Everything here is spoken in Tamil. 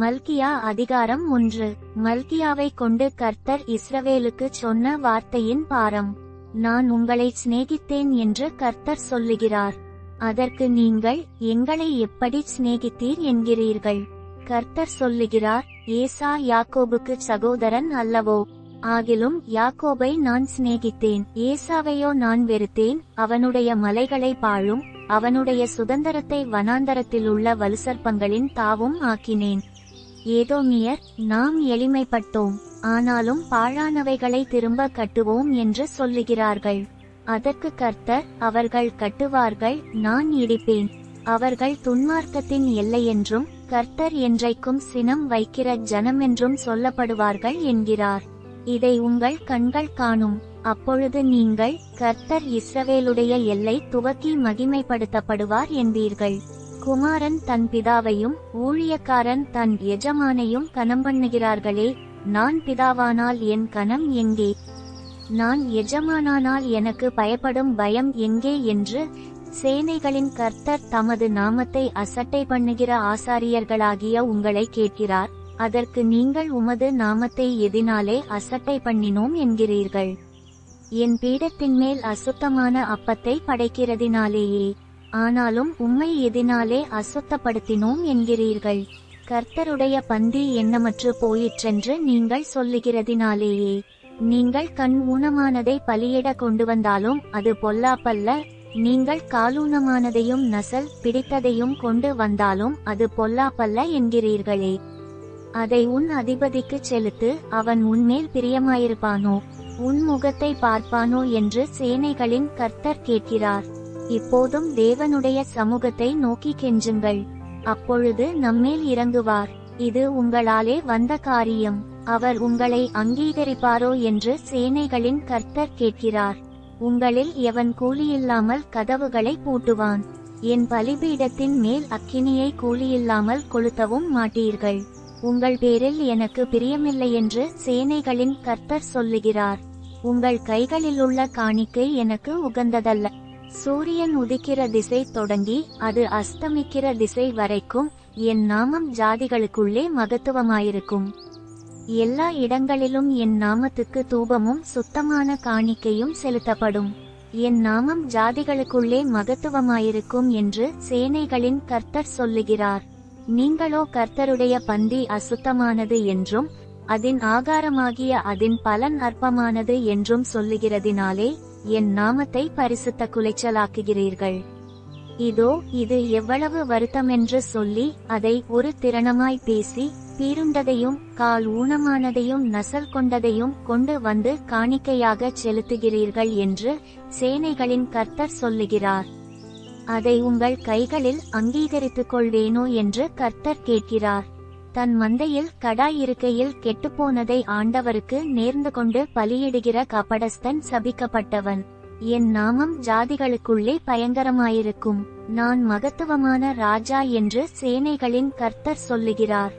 மல்கியா அதிகாரம் 1. மல்கியாவை கொண்டு கர்த்தர் இஸ்ரவேலுக்கு சொன்ன வார்த்தையின் பாரம். நான் உங்களை சிநேகித்தேன் என்று கர்த்தர் சொல்லுகிறார். அதற்கு நீங்கள், எங்களை எப்படி சிநேகித்தீர் என்கிறீர்கள். கர்த்தர் சொல்லுகிறார், ஏசா யாக்கோபுக்கு சகோதரன் அல்லவோ? ஆகிலும் யாக்கோபை நான் சிநேகித்தேன், ஏசாவையோ நான் வெறுத்தேன். அவனுடைய மலைகளை பாழும், அவனுடைய சுதந்திரத்தை வனாந்தரத்திலுள்ள வலுசர்ப்பங்களின் தாவும் ஆக்கினேன். ஏதோமியர், நாம் எளிமைப்பட்டோம், ஆனாலும் பாழானவைகளை திரும்ப கட்டுவோம் என்று சொல்லுகிறார்கள். அதற்கு கர்த்தர், அவர்கள் கட்டுவார்கள், நான் இடிப்பேன். அவர்கள் துன்மார்க்கத்தின் எல்லையென்றும் கர்த்தர் என்றைக்கும் சினம் வைக்கிற ஜனமென்றும் சொல்லப்படுவார்கள் என்கிறார். இதை உங்கள் கண்கள் காணும். அப்பொழுது நீங்கள், கர்த்தர் இஸ்ரவேலுடைய எல்லை துவக்கி மகிமைப்படுத்தப்படுவார் என்பீர்கள். குமாரன் தன் பிதாவையும் ஊழியக்காரன் தன் எஜமானையும் கனம்பண்ணுகிறார்களே, நான் பிதாவானால் என் கனம் எங்கே? நான் எஜமானானால் எனக்கு பயப்படும் பயம் எங்கே என்று சேனைகளின் கர்த்தர் தமது நாமத்தை அசட்டை பண்ணுகிற ஆசாரியர்களாகிய உங்களை கேட்கிறார். அதற்கு நீங்கள் உமது நாமத்தை எதினாலே அசட்டை பண்ணினோம் என்கிறீர்கள். என் பீடத்தின் மேல் அசுத்தமான அப்பத்தை படைக்கிறதினாலேயே. ஆனாலும் உம்மை எதினாலே அசுத்தப்படுத்தினோம் என்கிறீர்கள். கர்த்தருடைய பந்தி எண்ணமற்று போயிற்றென்று நீங்கள் சொல்லுகிறதினாலேயே. நீங்கள் கண் ஊனமானதை பலியிட கொண்டு வந்தாலும் அது பொல்லாப்பல்ல. நீங்கள் காலூனமானதையும் நசல் பிடித்ததையும் கொண்டு வந்தாலும் அது பொல்லாப்பல்ல என்கிறீர்களே. அதை உன் அதிபதிக்கு செலுத்து, அவன் உன்மேல் பிரியமாயிருப்பானோ, உன் முகத்தை பார்ப்பானோ என்று சேனைகளின் கர்த்தர் கேட்கிறார். இப்போதும் தேவனுடைய சமூகத்தை நோக்கி கெஞ்சுங்கள், அப்பொழுது நம்மேல் இறங்குவார். இது உங்களாலே வந்த காரியம், அவர் உங்களை அங்கீகரிப்பாரோ என்று சேனைகளின் கர்த்தர் கேட்கிறார். உங்களில் எவன் கூலியில்லாமல் கதவுகளை பூட்டுவான்? என் பலிபீடத்தின் மேல் அக்கினியை கூலியில்லாமல் கொளுத்தவும் மாட்டீர்கள். உங்கள் பேரில் எனக்கு பிரியமில்லை என்று சேனைகளின் கர்த்தர் சொல்லுகிறார். உங்கள் கைகளிலுள்ள காணிக்கை எனக்கு உகந்ததல்ல. சூரியன் உதிக்கிற திசை தொடங்கி அது அஸ்தமிக்கிற திசை வரைக்கும் என் நாமம் ஜாதிகளுக்குள்ளே மகத்துவமாயிருக்கும். எல்லா இடங்களிலும் என் நாமத்துக்கு தூபமும் சுத்தமான காணிக்கையும் செலுத்தப்படும். என் நாமம் ஜாதிகளுக்குள்ளே மகத்துவமாயிருக்கும் என்று சேனைகளின் கர்த்தர் சொல்லுகிறார். நீங்களோ கர்த்தருடைய பந்தி அசுத்தமானது என்றும் அதன் ஆகாரமாகிய அதன் பலன் அற்பமானது என்றும் சொல்லுகிறதினாலே என் நாமத்தை பரிசுத்த குலைச்சலாக்குகிறீர்கள். இதோ இது எவ்வளவு வருத்தமென்று சொல்லி அதை ஒரு திறனமாய் பேசி பீருண்டதையும் கால் ஊனமானதையும் நசல் கொண்டதையும் கொண்டு வந்து காணிக்கையாக செலுத்துகிறீர்கள் என்று சேனைகளின் கர்த்தர் சொல்லுகிறார். அதை உங்கள் கைகளில் அங்கீகரித்துக் கொள்வேனோ என்று கர்த்தர் கேட்கிறார். தன் மந்தையில் கடாய் இருக்கையில் கெட்டுப்போனதை ஆண்டவருக்கு நேர்ந்து கொண்டு பலியிடுகிற கபடஸ்தன் சபிக்கப்பட்டவன். என் நாமம் ஜாதிகளுக்குள்ளே பயங்கரமாயிருக்கும். நான் மகத்துவமான ராஜா என்று சேனைகளின் கர்த்தர் சொல்லுகிறார்.